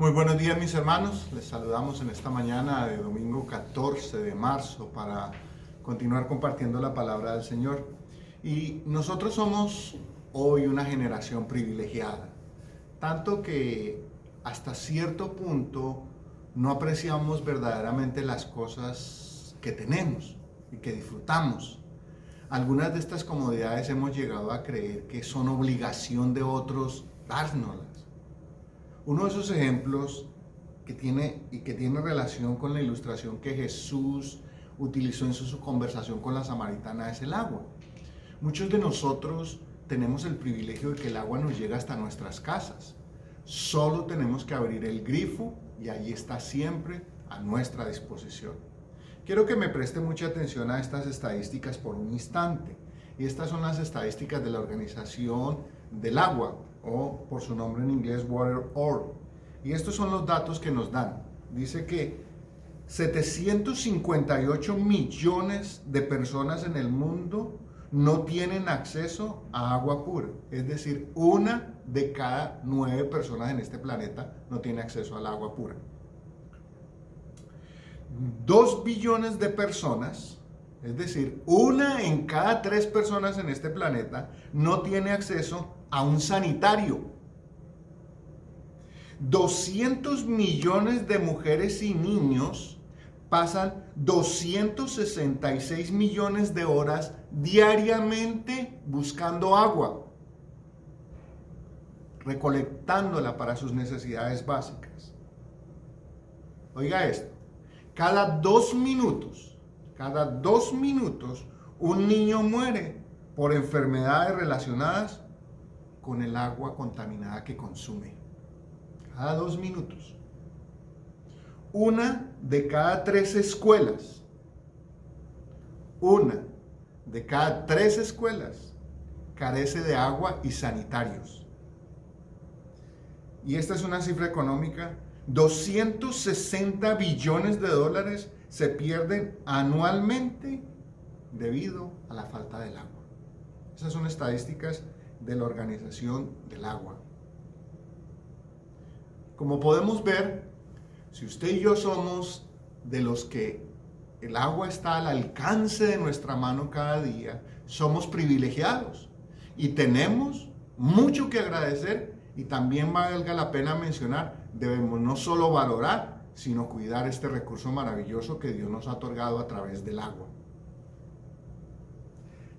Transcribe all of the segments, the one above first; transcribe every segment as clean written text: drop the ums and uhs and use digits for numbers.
Muy buenos días, mis hermanos. Les saludamos en esta mañana de domingo 14 de marzo para continuar compartiendo la palabra del Señor. Y nosotros somos hoy una generación privilegiada, tanto que hasta cierto punto no apreciamos verdaderamente las cosas que tenemos y que disfrutamos. Algunas de estas comodidades hemos llegado a creer que son obligación de otros dárnoslas. Uno de esos ejemplos que tiene relación con la ilustración que Jesús utilizó en su conversación con la samaritana es el agua. Muchos de nosotros tenemos el privilegio de que el agua nos llega hasta nuestras casas. Solo tenemos que abrir el grifo y allí está siempre a nuestra disposición. Quiero que me preste mucha atención a estas estadísticas por un instante. Y estas son las estadísticas de la Organización del Agua, o por su nombre en inglés WaterOrg. Y estos son los datos que nos dan. Dice que 758 millones de personas en el mundo no tienen acceso a agua pura. Es decir, 1 de cada 9 personas en este planeta no tiene acceso al agua pura. 2 billones de personas, es decir, 1 en cada 3 personas en este planeta no tiene acceso a un sanitario. 200 millones de mujeres y niños pasan 266 millones de horas diariamente buscando agua, recolectándola para sus necesidades básicas. Oiga esto, cada 2 minutos, un niño muere por enfermedades relacionadas con el agua contaminada que consume. Cada 2 minutos. 1 de cada 3 escuelas. 1 de cada 3 escuelas carece de agua y sanitarios. Y esta es una cifra económica. 260 billones de dólares se pierden anualmente debido a la falta del agua. Esas son estadísticas de la Organización del Agua. Como podemos ver, si usted y yo somos de los que el agua está al alcance de nuestra mano cada día, somos privilegiados y tenemos mucho que agradecer, y también valga la pena mencionar, debemos no solo valorar, sino cuidar este recurso maravilloso que Dios nos ha otorgado a través del agua.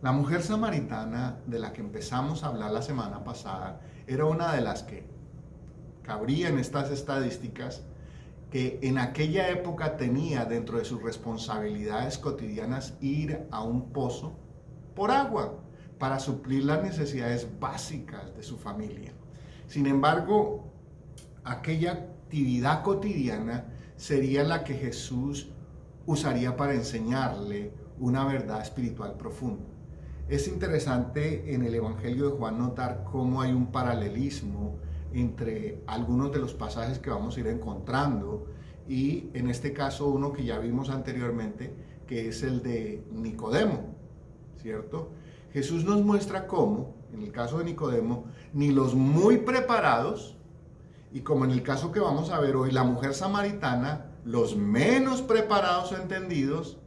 La mujer samaritana de la que empezamos a hablar la semana pasada era una de las que cabría en estas estadísticas, que en aquella época tenía dentro de sus responsabilidades cotidianas ir a un pozo por agua para suplir las necesidades básicas de su familia. Sin embargo, aquella actividad cotidiana sería la que Jesús usaría para enseñarle una verdad espiritual profunda. Es interesante en el Evangelio de Juan notar cómo hay un paralelismo entre algunos de los pasajes que vamos a ir encontrando, y en este caso uno que ya vimos anteriormente, que es el de Nicodemo, ¿cierto? Jesús nos muestra cómo, en el caso de Nicodemo, ni los muy preparados, y como en el caso que vamos a ver hoy, la mujer samaritana, los menos preparados o entendidos,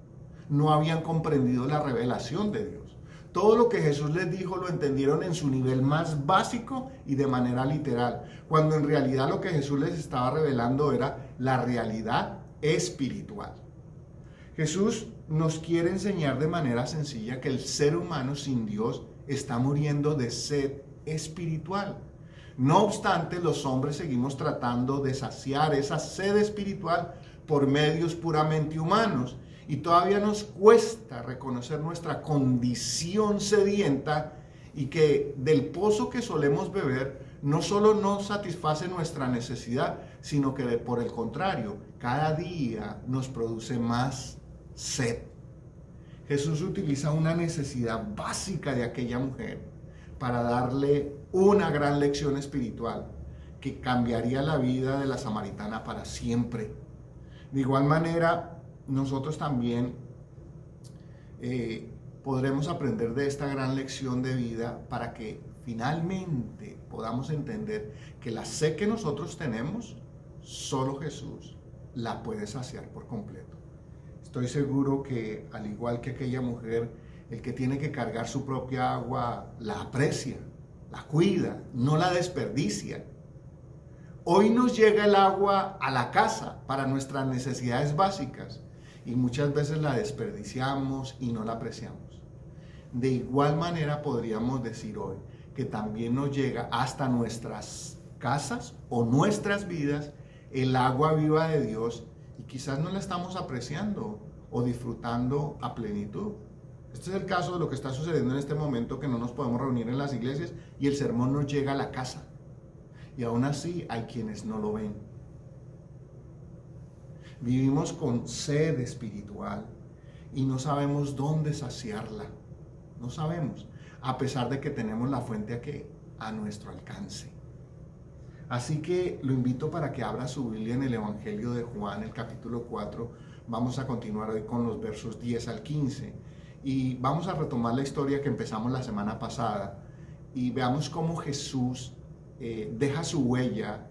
no habían comprendido la revelación de Dios. Todo lo que Jesús les dijo lo entendieron en su nivel más básico y de manera literal, cuando en realidad lo que Jesús les estaba revelando era la realidad espiritual. Jesús nos quiere enseñar de manera sencilla que el ser humano sin Dios está muriendo de sed espiritual. No obstante, los hombres seguimos tratando de saciar esa sed espiritual por medios puramente humanos, y todavía nos cuesta reconocer nuestra condición sedienta, y que del pozo que solemos beber no solo no satisface nuestra necesidad, sino que por el contrario, cada día nos produce más sed. Jesús utiliza una necesidad básica de aquella mujer para darle una gran lección espiritual que cambiaría la vida de la samaritana para siempre. De igual manera, nosotros también podremos aprender de esta gran lección de vida para que finalmente podamos entender que la sed que nosotros tenemos solo Jesús la puede saciar por completo. Estoy seguro que, al igual que aquella mujer, el que tiene que cargar su propia agua la aprecia, la cuida, no la desperdicia. Hoy nos llega el agua a la casa para nuestras necesidades básicas y muchas veces la desperdiciamos y no la apreciamos. De igual manera podríamos decir hoy que también nos llega hasta nuestras casas o nuestras vidas el agua viva de Dios y quizás no la estamos apreciando o disfrutando a plenitud. Este es el caso de lo que está sucediendo en este momento, que no nos podemos reunir en las iglesias y el sermón nos llega a la casa. Y aún así hay quienes no lo ven. Vivimos con sed espiritual y no sabemos dónde saciarla. No sabemos, a pesar de que tenemos la fuente a nuestro alcance. Así que lo invito para que abra su Biblia en el Evangelio de Juan, el capítulo 4. Vamos a continuar hoy con los versos 10 al 15 y vamos a retomar la historia que empezamos la semana pasada y veamos cómo Jesús deja su huella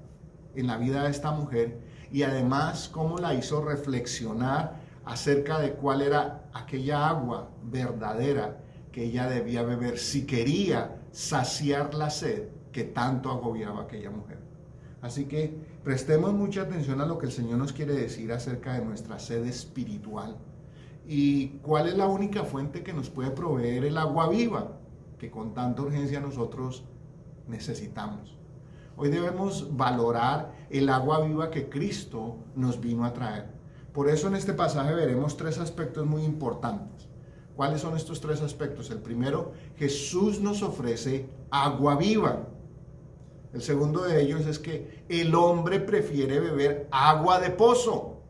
en la vida de esta mujer y además cómo la hizo reflexionar acerca de cuál era aquella agua verdadera que ella debía beber si quería saciar la sed que tanto agobiaba a aquella mujer. Así que prestemos mucha atención a lo que el Señor nos quiere decir acerca de nuestra sed espiritual y cuál es la única fuente que nos puede proveer el agua viva que con tanta urgencia nosotros necesitamos. Hoy debemos valorar el agua viva que Cristo nos vino a traer. Por eso en este pasaje veremos tres aspectos muy importantes. ¿Cuáles son estos tres aspectos? El primero, Jesús nos ofrece agua viva. El segundo de ellos es que el hombre prefiere beber agua de pozo.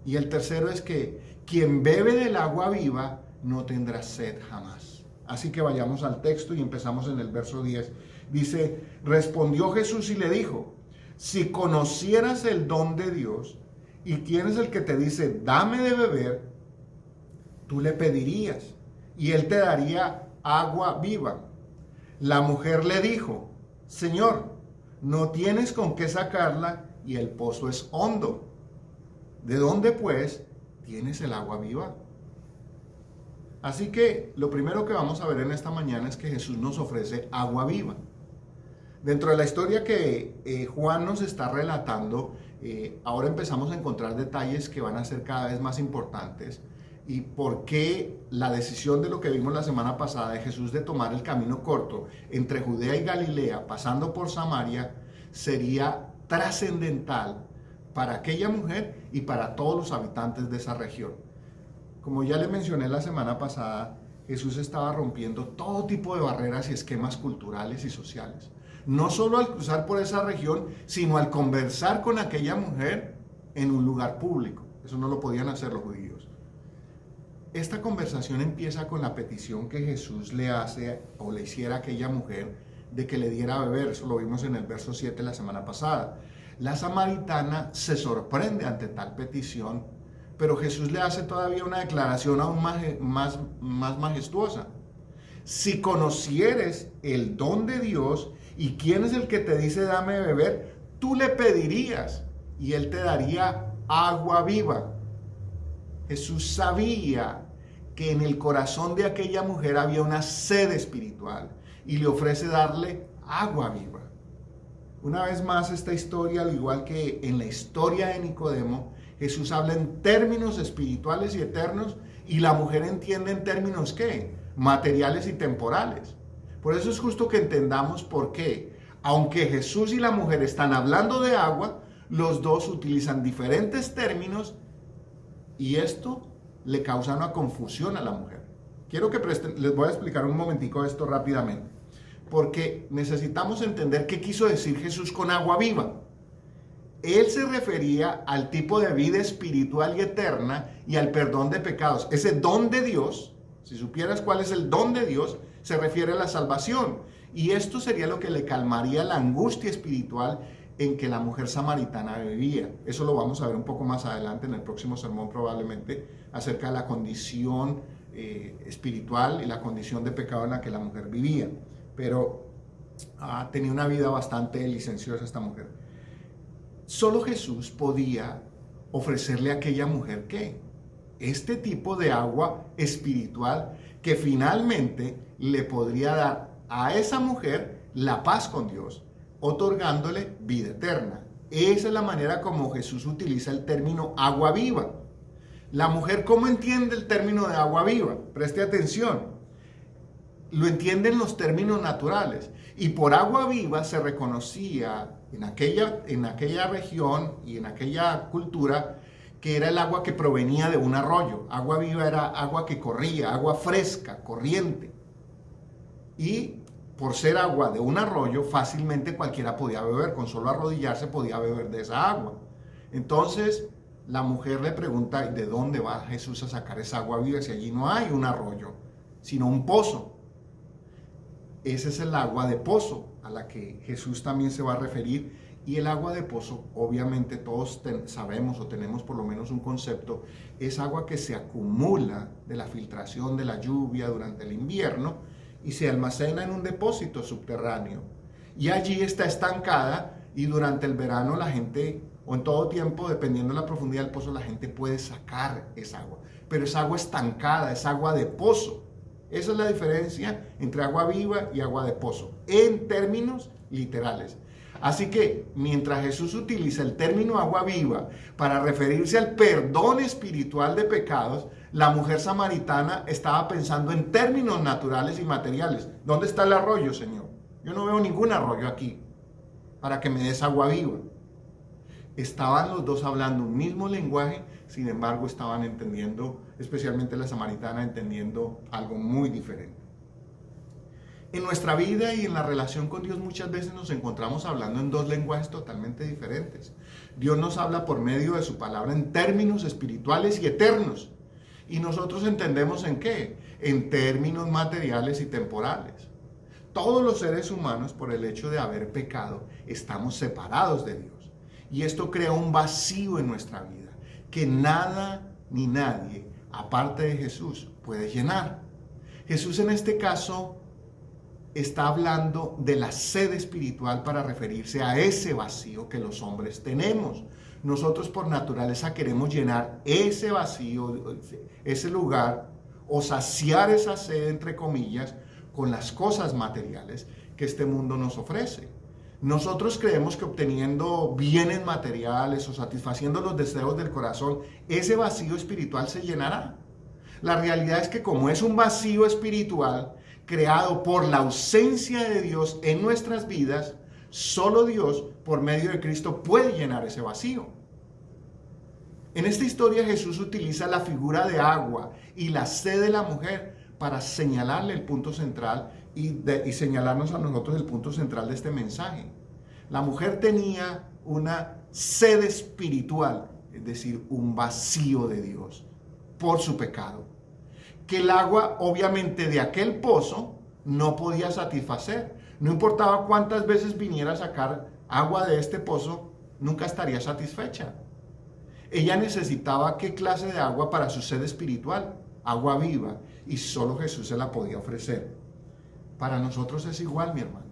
Y el tercero es que quien bebe del agua viva no tendrá sed jamás. Así que vayamos al texto y empezamos en el verso 10. Dice, respondió Jesús y le dijo, si conocieras el don de Dios y quién es el que te dice, dame de beber, tú le pedirías y él te daría agua viva. La mujer le dijo, Señor, no tienes con qué sacarla y el pozo es hondo. ¿De dónde pues tienes el agua viva? Así que lo primero que vamos a ver en esta mañana es que Jesús nos ofrece agua viva. Dentro de la historia que Juan nos está relatando, ahora empezamos a encontrar detalles que van a ser cada vez más importantes y por qué la decisión de lo que vimos la semana pasada de Jesús de tomar el camino corto entre Judea y Galilea, pasando por Samaria, sería trascendental para aquella mujer y para todos los habitantes de esa región. Como ya le mencioné la semana pasada, Jesús estaba rompiendo todo tipo de barreras y esquemas culturales y sociales. No solo al cruzar por esa región, sino al conversar con aquella mujer en un lugar público. Eso no lo podían hacer los judíos. Esta conversación empieza con la petición que Jesús le hace o le hiciera a aquella mujer de que le diera a beber. Eso lo vimos en el verso 7 la semana pasada. La samaritana se sorprende ante tal petición, pero Jesús le hace todavía una declaración aún más majestuosa. Si conocieres el don de Dios y quién es el que te dice dame de beber, tú le pedirías y él te daría agua viva. Jesús sabía que en el corazón de aquella mujer había una sed espiritual y le ofrece darle agua viva. Una vez más, esta historia, al igual que en la historia de Nicodemo, Jesús habla en términos espirituales y eternos y la mujer entiende en términos ¿qué? Materiales y temporales. Por eso es justo que entendamos por qué, aunque Jesús y la mujer están hablando de agua, los dos utilizan diferentes términos y esto le causa una confusión a la mujer. Quiero que les voy a explicar un momentico esto rápidamente, porque necesitamos entender qué quiso decir Jesús con agua viva. Él se refería al tipo de vida espiritual y eterna y al perdón de pecados. Ese don de Dios, si supieras cuál es el don de Dios, se refiere a la salvación. Y esto sería lo que le calmaría la angustia espiritual en que la mujer samaritana vivía. Eso lo vamos a ver un poco más adelante en el próximo sermón probablemente, acerca de la condición espiritual y la condición de pecado en la que la mujer vivía. Pero tenía una vida bastante licenciosa esta mujer. solo Jesús podía ofrecerle a aquella mujer ¿qué? Este tipo de agua espiritual que finalmente le podría dar a esa mujer la paz con Dios, otorgándole vida eterna. Esa es la manera como Jesús utiliza el término agua viva. La mujer, ¿cómo entiende el término de agua viva? Preste atención. Lo entiende en los términos naturales. Y por agua viva se reconocía en aquella región y en aquella cultura que era el agua que provenía de un arroyo. Agua viva era agua que corría, agua fresca, corriente. Y por ser agua de un arroyo, fácilmente cualquiera podía beber. Con solo arrodillarse podía beber de esa agua. Entonces la mujer le pregunta, ¿de dónde va Jesús a sacar esa agua viva si allí no hay un arroyo, sino un pozo? Ese es el agua de pozo a la que Jesús también se va a referir. Y el agua de pozo, obviamente todos sabemos o tenemos por lo menos un concepto, es agua que se acumula de la filtración de la lluvia durante el invierno y se almacena en un depósito subterráneo. Y allí está estancada y durante el verano la gente, o en todo tiempo, dependiendo de la profundidad del pozo, la gente puede sacar esa agua. Pero es agua estancada, es agua de pozo. Esa es la diferencia entre agua viva y agua de pozo, en términos literales. Así que mientras Jesús utiliza el término agua viva para referirse al perdón espiritual de pecados, la mujer samaritana estaba pensando en términos naturales y materiales. ¿Dónde está el arroyo, Señor? Yo no veo ningún arroyo aquí para que me des agua viva. Estaban los dos hablando un mismo lenguaje, sin embargo estaban entendiendo, especialmente la samaritana, entendiendo algo muy diferente. En nuestra vida y en la relación con Dios muchas veces nos encontramos hablando en dos lenguajes totalmente diferentes. Dios nos habla por medio de su palabra en términos espirituales y eternos. Y nosotros entendemos ¿en qué? En términos materiales y temporales. Todos los seres humanos, por el hecho de haber pecado, estamos separados de Dios. Y esto crea un vacío en nuestra vida que nada ni nadie, aparte de Jesús, puede llenar. Jesús en este caso está hablando de la sed espiritual para referirse a ese vacío que los hombres tenemos. Nosotros por naturaleza queremos llenar ese vacío, ese lugar, o saciar esa sed, entre comillas, con las cosas materiales que este mundo nos ofrece. Nosotros creemos que obteniendo bienes materiales o satisfaciendo los deseos del corazón, ese vacío espiritual se llenará. La realidad es que como es un vacío espiritual creado por la ausencia de Dios en nuestras vidas, solo Dios, por medio de Cristo, puede llenar ese vacío. En esta historia Jesús utiliza la figura de agua y la sed de la mujer para señalarle el punto central y señalarnos a nosotros el punto central de este mensaje. La mujer tenía una sed espiritual, es decir, un vacío de Dios por su pecado, que el agua obviamente de aquel pozo no podía satisfacer. No importaba cuántas veces viniera a sacar agua de este pozo, nunca estaría satisfecha. Ella necesitaba qué clase de agua para su sed espiritual, agua viva, y solo Jesús se la podía ofrecer. Para nosotros es igual, mi hermano.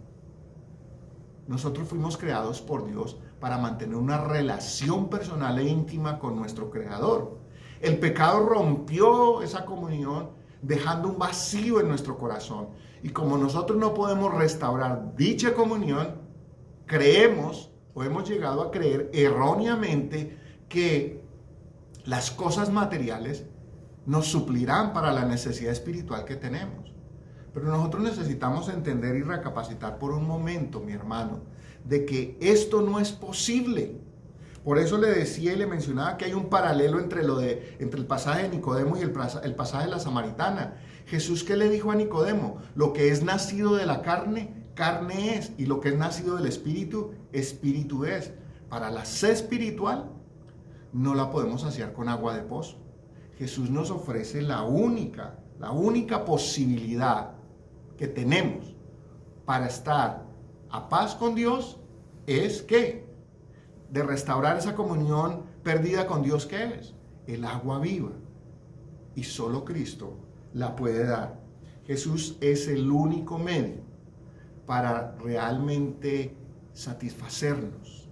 Nosotros fuimos creados por Dios para mantener una relación personal e íntima con nuestro Creador. El pecado rompió esa comunión, dejando un vacío en nuestro corazón. Y como nosotros no podemos restaurar dicha comunión, creemos o hemos llegado a creer erróneamente que las cosas materiales nos suplirán para la necesidad espiritual que tenemos. Pero nosotros necesitamos entender y recapacitar por un momento, mi hermano, de que esto no es posible. Por eso le decía y le mencionaba que hay un paralelo entre el pasaje de Nicodemo y el pasaje de la samaritana. Jesús, ¿qué le dijo a Nicodemo? Lo que es nacido de la carne, carne es, y lo que es nacido del espíritu, espíritu es. Para la sed espiritual no la podemos saciar con agua de pozo. Jesús nos ofrece la única posibilidad que tenemos para estar a paz con Dios es ¿qué? De restaurar esa comunión perdida con Dios, ¿qué es? El agua viva. Y solo Cristo la puede dar. Jesús es el único medio para realmente satisfacernos,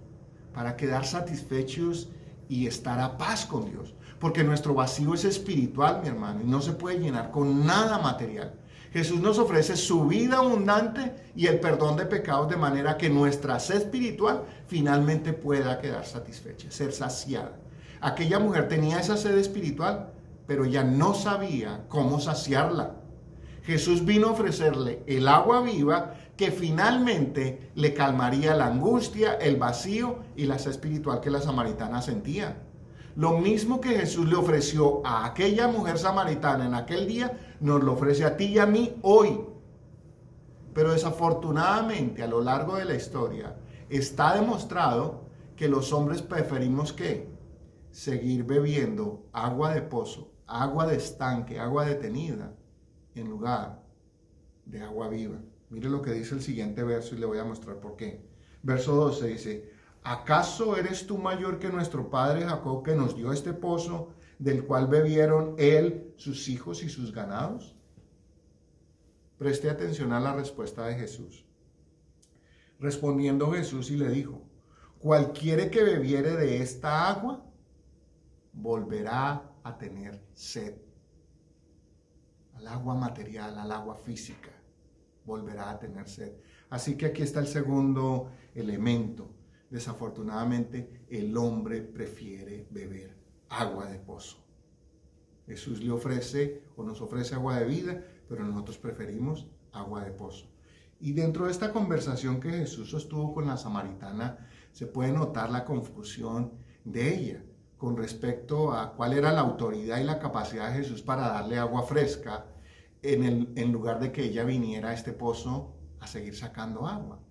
para quedar satisfechos y estar a paz con Dios. Porque nuestro vacío es espiritual, mi hermano, y no se puede llenar con nada material. Jesús nos ofrece su vida abundante y el perdón de pecados de manera que nuestra sed espiritual finalmente pueda quedar satisfecha, ser saciada. Aquella mujer tenía esa sed espiritual, pero ya no sabía cómo saciarla. Jesús vino a ofrecerle el agua viva que finalmente le calmaría la angustia, el vacío y la sed espiritual que la samaritana sentía. Lo mismo que Jesús le ofreció a aquella mujer samaritana en aquel día, nos lo ofrece a ti y a mí hoy. Pero desafortunadamente a lo largo de la historia está demostrado que los hombres preferimos ¿qué? Seguir bebiendo agua de pozo, agua de estanque, agua detenida, en lugar de agua viva. Mire lo que dice el siguiente verso y le voy a mostrar por qué. Verso 12 dice: ¿acaso eres tú mayor que nuestro padre Jacob, que nos dio este pozo, del cual bebieron él, sus hijos y sus ganados? Preste atención a la respuesta de Jesús. Respondiendo Jesús y le dijo: cualquiera que bebiere de esta agua, volverá a tener sed. Al agua material, al agua física, volverá a tener sed. Así que aquí está el segundo elemento. Desafortunadamente, el hombre prefiere beber agua de pozo. Jesús le ofrece o nos ofrece agua de vida, pero nosotros preferimos agua de pozo. Y dentro de esta conversación que Jesús sostuvo con la samaritana, se puede notar la confusión de ella con respecto a cuál era la autoridad y la capacidad de Jesús para darle agua fresca en lugar de que ella viniera a este pozo a seguir sacando agua.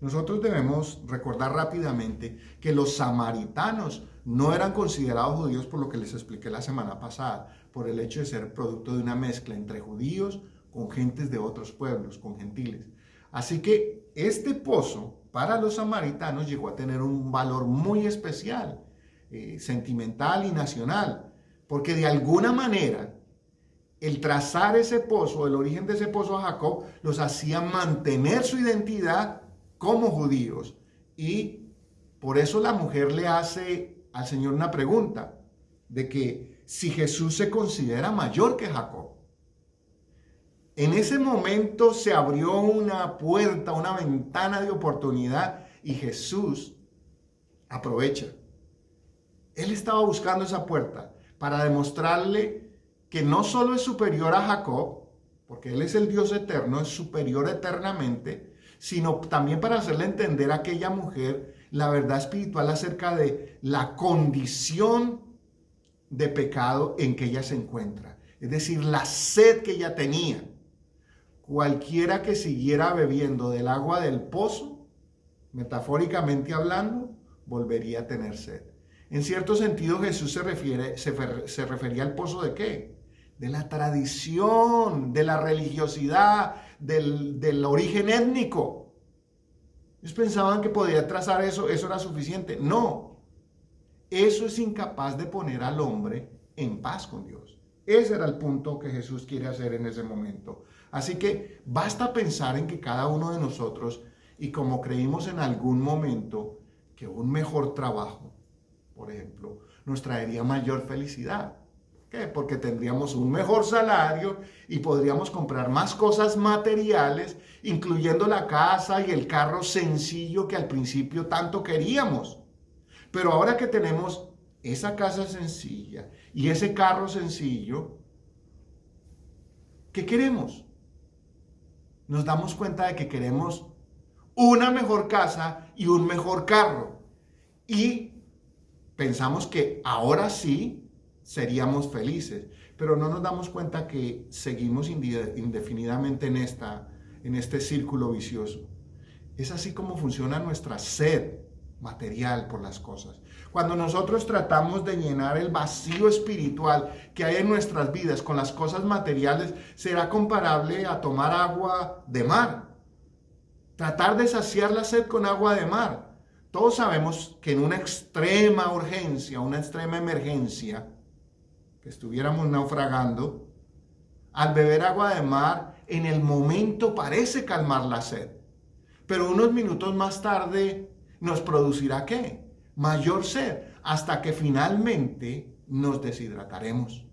Nosotros debemos recordar rápidamente que los samaritanos no eran considerados judíos por lo que les expliqué la semana pasada, por el hecho de ser producto de una mezcla entre judíos con gentes de otros pueblos, con gentiles. Así que este pozo para los samaritanos llegó a tener un valor muy especial, sentimental y nacional, porque de alguna manera el trazar ese pozo, el origen de ese pozo a Jacob, los hacía mantener su identidad como judíos. Y por eso la mujer le hace al Señor una pregunta, de que si Jesús se considera mayor que Jacob. En ese momento se abrió una puerta, una ventana de oportunidad y Jesús aprovecha. Él estaba buscando esa puerta para demostrarle que no solo es superior a Jacob, porque Él es el Dios eterno, es superior eternamente, sino también para hacerle entender a aquella mujer la verdad espiritual acerca de la condición de pecado en que ella se encuentra. Es decir, la sed que ella tenía. Cualquiera que siguiera bebiendo del agua del pozo, metafóricamente hablando, volvería a tener sed. En cierto sentido, Jesús se refería al pozo ¿de qué? De la tradición, de la religiosidad, del origen étnico. Ellos pensaban que podía trazar eso era suficiente. No, eso es incapaz de poner al hombre en paz con Dios. Ese era el punto que Jesús quiere hacer en ese momento. Así que basta pensar en que cada uno de nosotros, y como creímos en algún momento, que un mejor trabajo, por ejemplo, nos traería mayor felicidad. ¿Por qué? Porque tendríamos un mejor salario y podríamos comprar más cosas materiales, incluyendo la casa y el carro sencillo que al principio tanto queríamos. Pero ahora que tenemos esa casa sencilla y ese carro sencillo, ¿qué queremos? Nos damos cuenta de que queremos una mejor casa y un mejor carro. Y pensamos que ahora sí seríamos felices, pero no nos damos cuenta que seguimos indefinidamente en este círculo vicioso. Es así como funciona nuestra sed material por las cosas. Cuando nosotros tratamos de llenar el vacío espiritual que hay en nuestras vidas con las cosas materiales, será comparable a tomar agua de mar. Tratar de saciar la sed con agua de mar. Todos sabemos que en una extrema urgencia, una extrema emergencia, que estuviéramos naufragando, al beber agua de mar, en el momento parece calmar la sed. Pero unos minutos más tarde, nos producirá ¿qué? Mayor sed, hasta que finalmente nos deshidrataremos.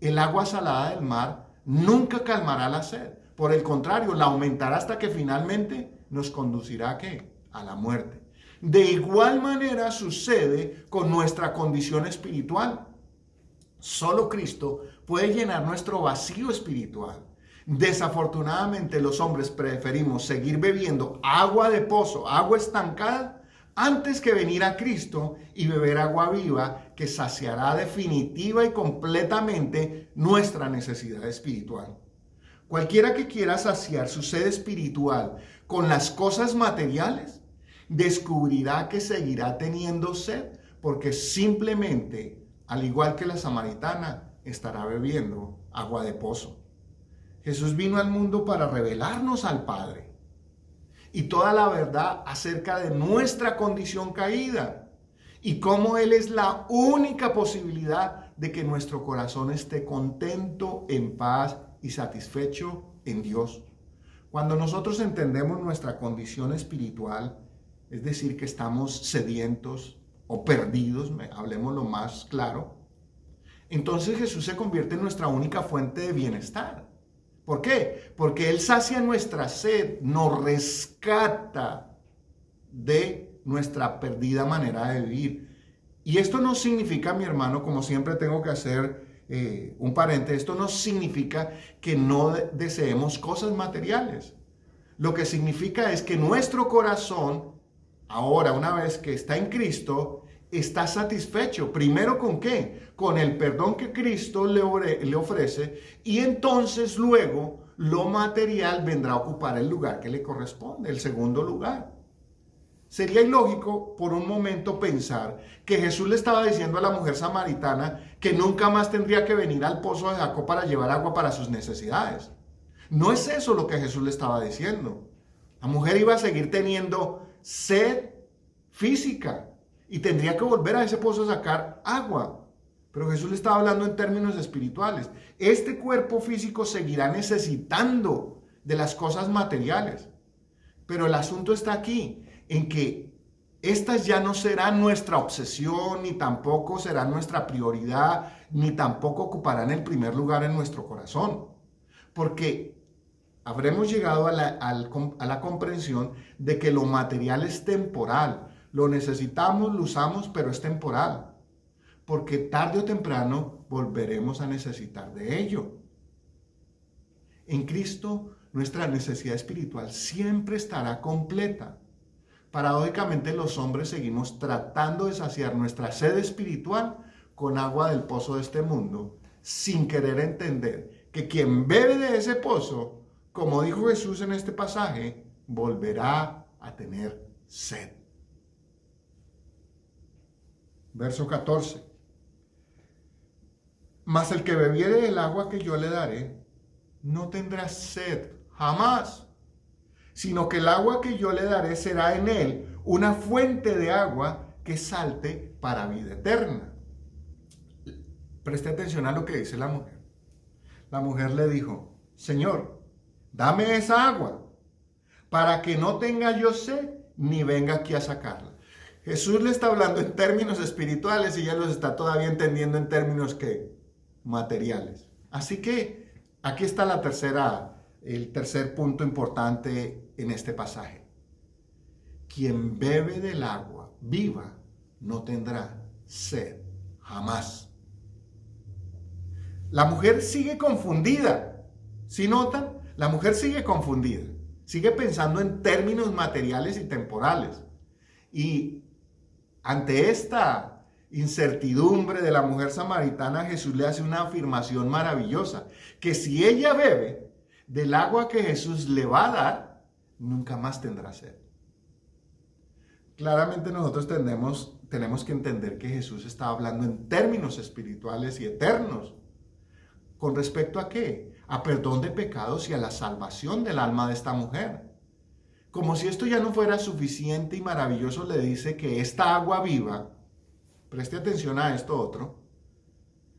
El agua salada del mar nunca calmará la sed. Por el contrario, la aumentará hasta que finalmente nos conducirá ¿a qué? A la muerte. De igual manera sucede con nuestra condición espiritual. Solo Cristo puede llenar nuestro vacío espiritual. Desafortunadamente, los hombres preferimos seguir bebiendo agua de pozo, agua estancada, antes que venir a Cristo y beber agua viva que saciará definitiva y completamente nuestra necesidad espiritual. Cualquiera que quiera saciar su sed espiritual con las cosas materiales, descubrirá que seguirá teniendo sed porque simplemente, al igual que la samaritana, estará bebiendo agua de pozo. Jesús vino al mundo para revelarnos al Padre y toda la verdad acerca de nuestra condición caída y cómo Él es la única posibilidad de que nuestro corazón esté contento, en paz y satisfecho en Dios. Cuando nosotros entendemos nuestra condición espiritual, es decir, que estamos sedientos o perdidos, hablemos lo más claro, entonces Jesús se convierte en nuestra única fuente de bienestar. ¿Por qué? Porque Él sacia nuestra sed, nos rescata de nuestra perdida manera de vivir. Y esto no significa, mi hermano, como siempre tengo que hacer un paréntesis, esto no significa que no deseemos cosas materiales. Lo que significa es que nuestro corazón, ahora una vez que está en Cristo, está satisfecho. Primero, ¿con qué? Con el perdón que Cristo le ofrece, y entonces luego lo material vendrá a ocupar el lugar que le corresponde, el segundo lugar. Sería ilógico por un momento pensar que Jesús le estaba diciendo a la mujer samaritana que nunca más tendría que venir al pozo de Jacob para llevar agua para sus necesidades. No es eso lo que Jesús le estaba diciendo. La mujer iba a seguir teniendo sed física y tendría que volver a ese pozo a sacar agua. Pero Jesús le estaba hablando en términos espirituales. Este cuerpo físico seguirá necesitando de las cosas materiales. Pero el asunto está aquí, en que estas ya no serán nuestra obsesión, ni tampoco serán nuestra prioridad, ni tampoco ocuparán el primer lugar en nuestro corazón. Porque habremos llegado a la comprensión de que lo material es temporal. Lo necesitamos, lo usamos, pero es temporal. Porque tarde o temprano volveremos a necesitar de ello. En Cristo, nuestra necesidad espiritual siempre estará completa. Paradójicamente, los hombres seguimos tratando de saciar nuestra sed espiritual con agua del pozo de este mundo, sin querer entender que quien bebe de ese pozo, como dijo Jesús en este pasaje, volverá a tener sed. Verso 14. Mas el que bebiere del agua que yo le daré, no tendrá sed jamás, sino que el agua que yo le daré será en él una fuente de agua que salte para vida eterna. Preste atención a lo que dice la mujer. La mujer le dijo: Señor, dame esa agua para que no tenga yo sed ni venga aquí a sacarla. Jesús le está hablando en términos espirituales y ella los está todavía entendiendo en términos ¿qué? Materiales. Así que aquí está el tercer punto importante en este pasaje. Quien bebe del agua viva no tendrá sed jamás. La mujer sigue confundida. ¿Sí notan? La mujer sigue confundida. Sigue pensando en términos materiales y temporales. Y ante esta incertidumbre de la mujer samaritana, Jesús le hace una afirmación maravillosa, que si ella bebe del agua que Jesús le va a dar, nunca más tendrá sed. Claramente nosotros tenemos que entender que Jesús está hablando en términos espirituales y eternos. ¿Con respecto a qué? A perdón de pecados y a la salvación del alma de esta mujer. Como si esto ya no fuera suficiente y maravilloso, le dice que esta agua viva, preste atención a esto otro,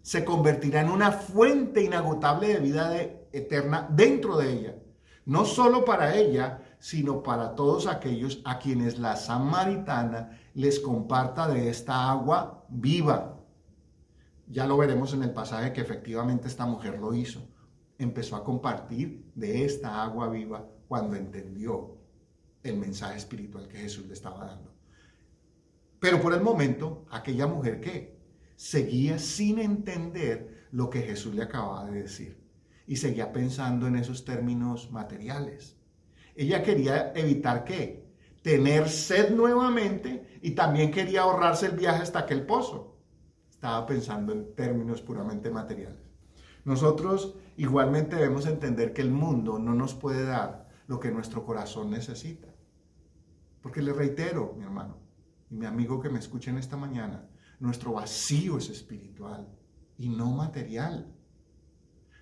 se convertirá en una fuente inagotable de vida eterna dentro de ella. No solo para ella, sino para todos aquellos a quienes la samaritana les comparta de esta agua viva. Ya lo veremos en el pasaje que efectivamente esta mujer lo hizo. Empezó a compartir de esta agua viva cuando entendió el mensaje espiritual que Jesús le estaba dando. Pero por el momento, aquella mujer que seguía sin entender lo que Jesús le acababa de decir y seguía pensando en esos términos materiales. Ella quería evitar ¿qué? Tener sed nuevamente y también quería ahorrarse el viaje hasta aquel pozo. Estaba pensando en términos puramente materiales. Nosotros igualmente debemos entender que el mundo no nos puede dar lo que nuestro corazón necesita. Porque le reitero, mi hermano y mi amigo que me escuchen esta mañana, nuestro vacío es espiritual y no material.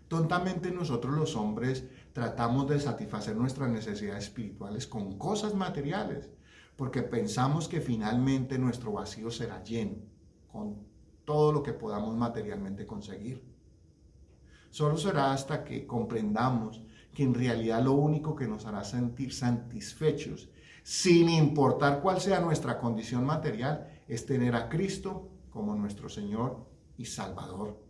Tontamente nosotros los hombres tratamos de satisfacer nuestras necesidades espirituales con cosas materiales, porque pensamos que finalmente nuestro vacío será lleno con todo lo que podamos materialmente conseguir. Solo será hasta que comprendamos que en realidad lo único que nos hará sentir satisfechos, sin importar cuál sea nuestra condición material, es tener a Cristo como nuestro Señor y Salvador.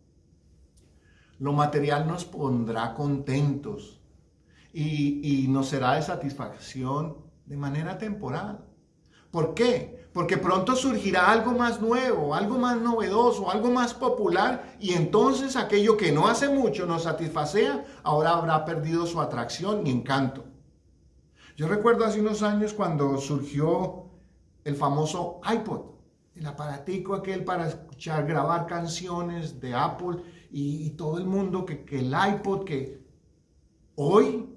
Lo material nos pondrá contentos y nos será de satisfacción de manera temporal. ¿Por qué? Porque pronto surgirá algo más nuevo, algo más novedoso, algo más popular, y entonces aquello que no hace mucho nos satisfacía, ahora habrá perdido su atracción y encanto. Yo recuerdo hace unos años cuando surgió el famoso iPod, el aparatico aquel para escuchar, grabar canciones de Apple y todo el mundo que el iPod, que hoy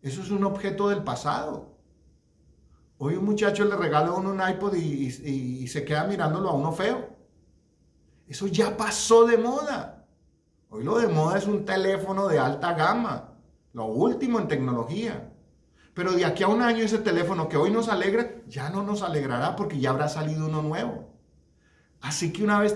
eso es un objeto del pasado. Hoy un muchacho le regala a uno un iPod y se queda mirándolo a uno feo. Eso ya pasó de moda. Hoy lo de moda es un teléfono de alta gama, lo último en tecnología. Pero de aquí a un año ese teléfono que hoy nos alegra, ya no nos alegrará porque ya habrá salido uno nuevo. Así que una vez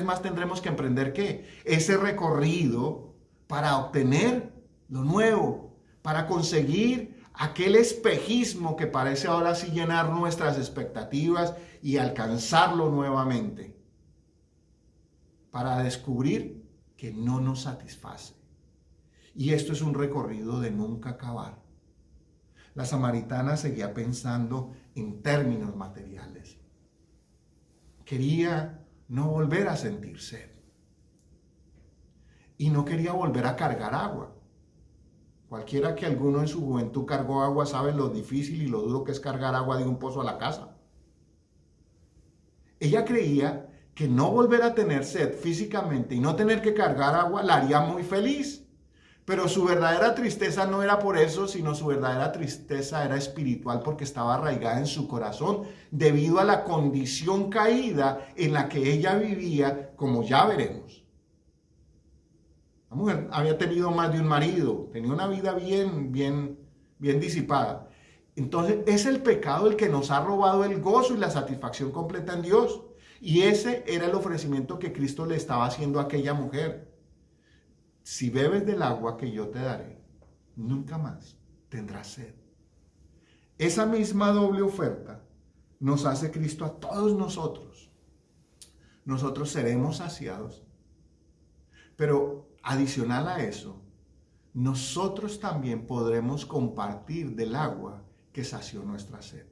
más tendremos que emprender ¿qué? Ese recorrido para obtener lo nuevo, para conseguir aquel espejismo que parece ahora sí llenar nuestras expectativas y alcanzarlo nuevamente, para descubrir que no nos satisface. Y esto es un recorrido de nunca acabar. La samaritana seguía pensando en términos materiales. Quería no volver a sentir sed. Y no quería volver a cargar agua. Cualquiera que alguno en su juventud cargó agua sabe lo difícil y lo duro que es cargar agua de un pozo a la casa. Ella creía que no volver a tener sed físicamente y no tener que cargar agua la haría muy feliz. Pero su verdadera tristeza no era por eso, sino su verdadera tristeza era espiritual porque estaba arraigada en su corazón debido a la condición caída en la que ella vivía, como ya veremos. La mujer había tenido más de un marido, tenía una vida bien disipada. Entonces es el pecado el que nos ha robado el gozo y la satisfacción completa en Dios. Y ese era el ofrecimiento que Cristo le estaba haciendo a aquella mujer. Si bebes del agua que yo te daré, nunca más tendrás sed. Esa misma doble oferta nos hace Cristo a todos nosotros. Nosotros seremos saciados, pero adicional a eso, nosotros también podremos compartir del agua que sació nuestra sed.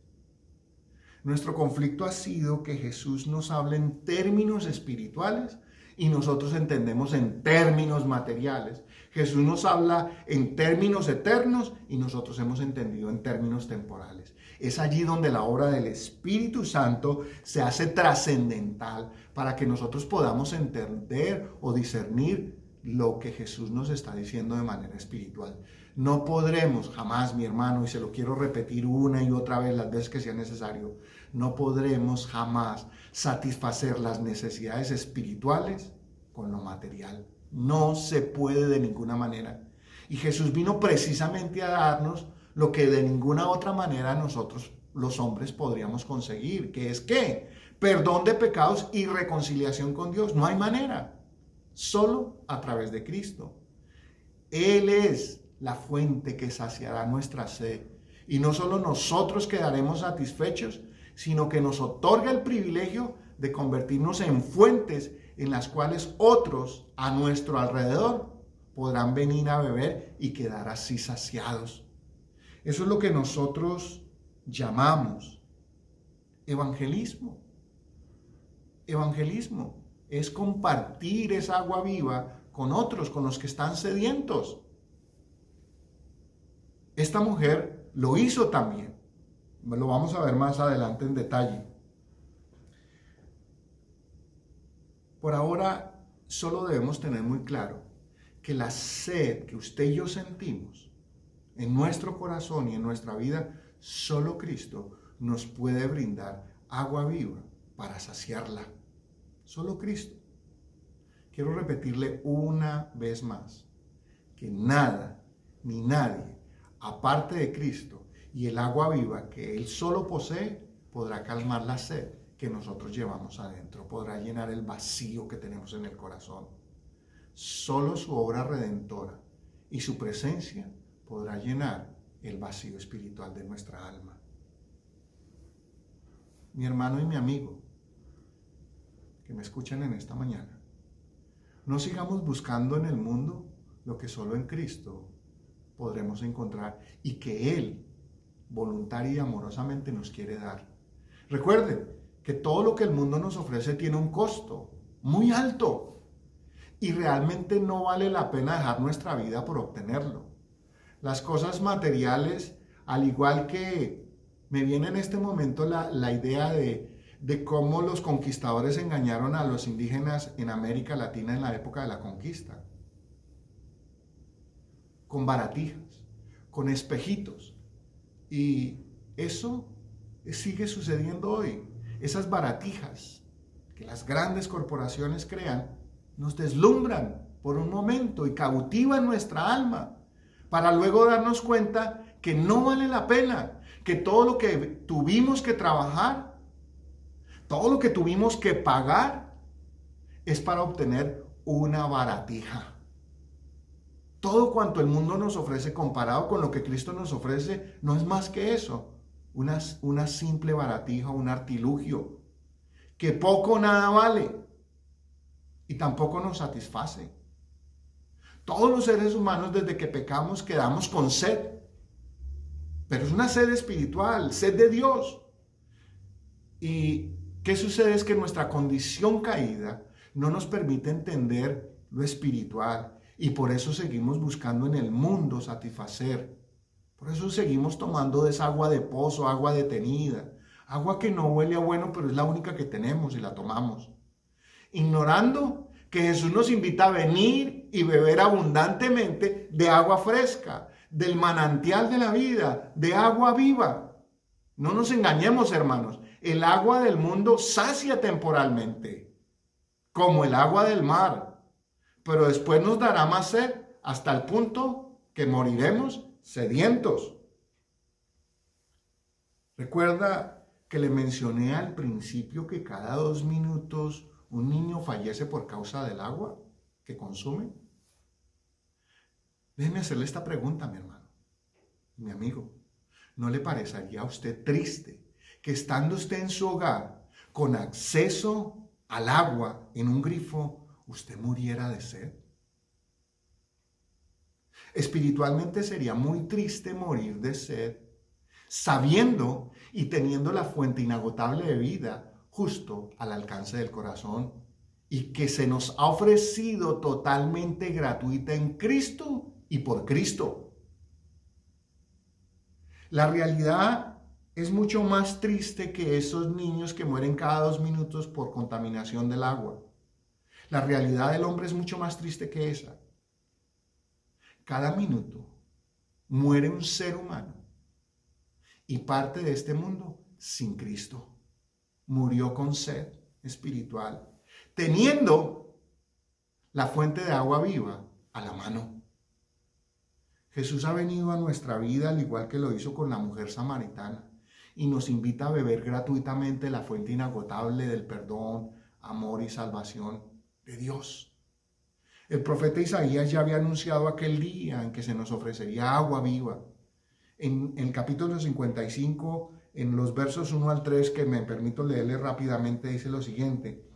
Nuestro conflicto ha sido que Jesús nos hable en términos espirituales y nosotros entendemos en términos materiales. Jesús nos habla en términos eternos y nosotros hemos entendido en términos temporales. Es allí donde la obra del Espíritu Santo se hace trascendental para que nosotros podamos entender o discernir lo que Jesús nos está diciendo de manera espiritual. No podremos jamás, mi hermano, y se lo quiero repetir una y otra vez las veces que sea necesario, no podremos jamás satisfacer las necesidades espirituales con lo material. No se puede de ninguna manera. Y Jesús vino precisamente a darnos lo que de ninguna otra manera nosotros, los hombres, podríamos conseguir. ¿Qué es qué? Perdón de pecados y reconciliación con Dios. No hay manera. Solo a través de Cristo. Él es la fuente que saciará nuestra sed Y no solo nosotros quedaremos satisfechos, sino que nos otorga el privilegio de convertirnos en fuentes en las cuales otros a nuestro alrededor podrán venir a beber y quedar así saciados. Eso es lo que nosotros llamamos evangelismo. Evangelismo es compartir esa agua viva con otros, con los que están sedientos. Esta mujer lo hizo también. Lo vamos a ver más adelante en detalle. Por ahora, solo debemos tener muy claro que la sed que usted y yo sentimos en nuestro corazón y en nuestra vida, solo Cristo nos puede brindar agua viva para saciarla. Solo Cristo. Quiero repetirle una vez más que nada ni nadie, aparte de Cristo y el agua viva que Él solo posee, podrá calmar la sed que nosotros llevamos adentro, podrá llenar el vacío que tenemos en el corazón. Solo su obra redentora y su presencia podrá llenar el vacío espiritual de nuestra alma. Mi hermano y mi amigo, que me escuchan en esta mañana, no sigamos buscando en el mundo lo que solo en Cristo podremos encontrar y que Él voluntaria y amorosamente nos quiere dar. Recuerden que todo lo que el mundo nos ofrece tiene un costo muy alto y realmente no vale la pena dejar nuestra vida por obtenerlo. Las cosas materiales, al igual que me viene en este momento la idea de cómo los conquistadores engañaron a los indígenas en América Latina en la época de la conquista, con baratijas, con espejitos. Y eso sigue sucediendo hoy. Esas baratijas que las grandes corporaciones crean nos deslumbran por un momento y cautivan nuestra alma para luego darnos cuenta que no vale la pena, que todo lo que tuvimos que trabajar, todo lo que tuvimos que pagar es para obtener una baratija. Todo cuanto el mundo nos ofrece comparado con lo que Cristo nos ofrece no es más que eso, una simple baratija, un artilugio que poco o nada vale y tampoco nos satisface. Todos los seres humanos desde que pecamos quedamos con sed, pero es una sed espiritual, sed de Dios. ¿Y qué sucede? Es que nuestra condición caída no nos permite entender lo espiritual. Y por eso seguimos buscando en el mundo satisfacer. Por eso seguimos tomando de esa agua de pozo, agua detenida. Agua que no huele a bueno, pero es la única que tenemos y la tomamos. Ignorando que Jesús nos invita a venir y beber abundantemente de agua fresca, del manantial de la vida, de agua viva. No nos engañemos, hermanos. El agua del mundo sacia temporalmente, como el agua del mar. Pero después nos dará más sed hasta el punto que moriremos sedientos. Recuerda que le mencioné al principio que cada 2 minutos un niño fallece por causa del agua que consume. Déjeme hacerle esta pregunta, mi hermano, mi amigo. ¿No le parecería a usted triste que estando usted en su hogar con acceso al agua en un grifo, usted muriera de sed? Espiritualmente sería muy triste morir de sed, sabiendo y teniendo la fuente inagotable de vida justo al alcance del corazón y que se nos ha ofrecido totalmente gratuita en Cristo y por Cristo. La realidad es mucho más triste que esos niños que mueren cada 2 minutos por contaminación del agua. La realidad del hombre es mucho más triste que esa. Cada minuto muere un ser humano y parte de este mundo sin Cristo. Murió con sed espiritual, teniendo la fuente de agua viva a la mano. Jesús ha venido a nuestra vida al igual que lo hizo con la mujer samaritana y nos invita a beber gratuitamente la fuente inagotable del perdón, amor y salvación de Dios. El profeta Isaías ya había anunciado aquel día en que se nos ofrecería agua viva. En el capítulo 55, en los versos 1 al 3, que me permito leerle rápidamente, dice lo siguiente: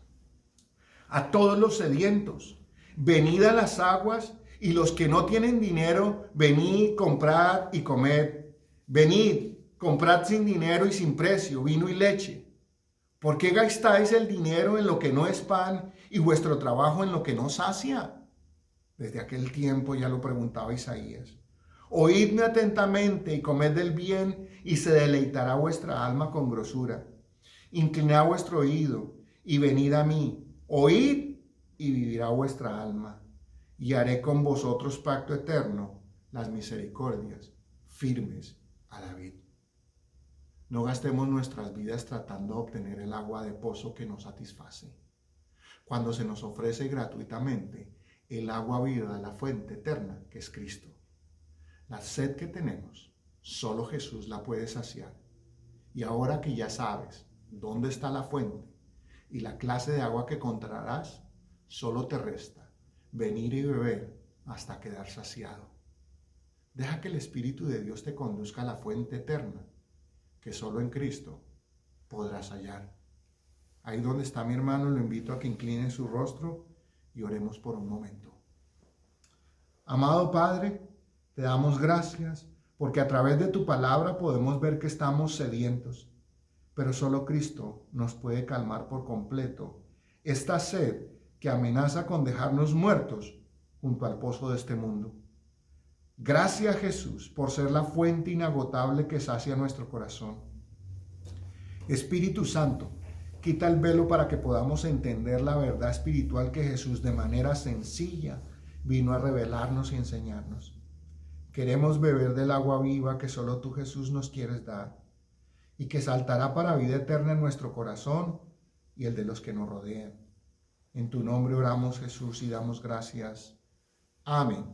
a todos los sedientos, venid a las aguas, y los que no tienen dinero, venid, comprad y comed. Venid, comprad sin dinero y sin precio, vino y leche. ¿Por qué gastáis el dinero en lo que no es pan y vuestro trabajo en lo que no sacia? Desde aquel tiempo ya lo preguntaba Isaías. Oídme atentamente y comed del bien, y se deleitará vuestra alma con grosura. Inclinad vuestro oído y venid a mí. Oíd y vivirá vuestra alma. Y haré con vosotros pacto eterno, las misericordias firmes a la vid. No gastemos nuestras vidas tratando de obtener el agua de pozo que nos satisface, cuando se nos ofrece gratuitamente el agua viva de la fuente eterna que es Cristo. La sed que tenemos, solo Jesús la puede saciar. Y ahora que ya sabes dónde está la fuente y la clase de agua que encontrarás, solo te resta venir y beber hasta quedar saciado. Deja que el Espíritu de Dios te conduzca a la fuente eterna, que solo en Cristo podrás hallar. Ahí donde está mi hermano, lo invito a que incline su rostro y oremos por un momento. Amado Padre, te damos gracias porque a través de tu palabra podemos ver que estamos sedientos, pero solo Cristo nos puede calmar por completo esta sed que amenaza con dejarnos muertos junto al pozo de este mundo. Gracias, Jesús, por ser la fuente inagotable que sacia nuestro corazón. Espíritu Santo, quita el velo para que podamos entender la verdad espiritual que Jesús de manera sencilla vino a revelarnos y enseñarnos. Queremos beber del agua viva que solo tú, Jesús, nos quieres dar y que saltará para vida eterna en nuestro corazón y el de los que nos rodean. En tu nombre oramos, Jesús, y damos gracias. Amén.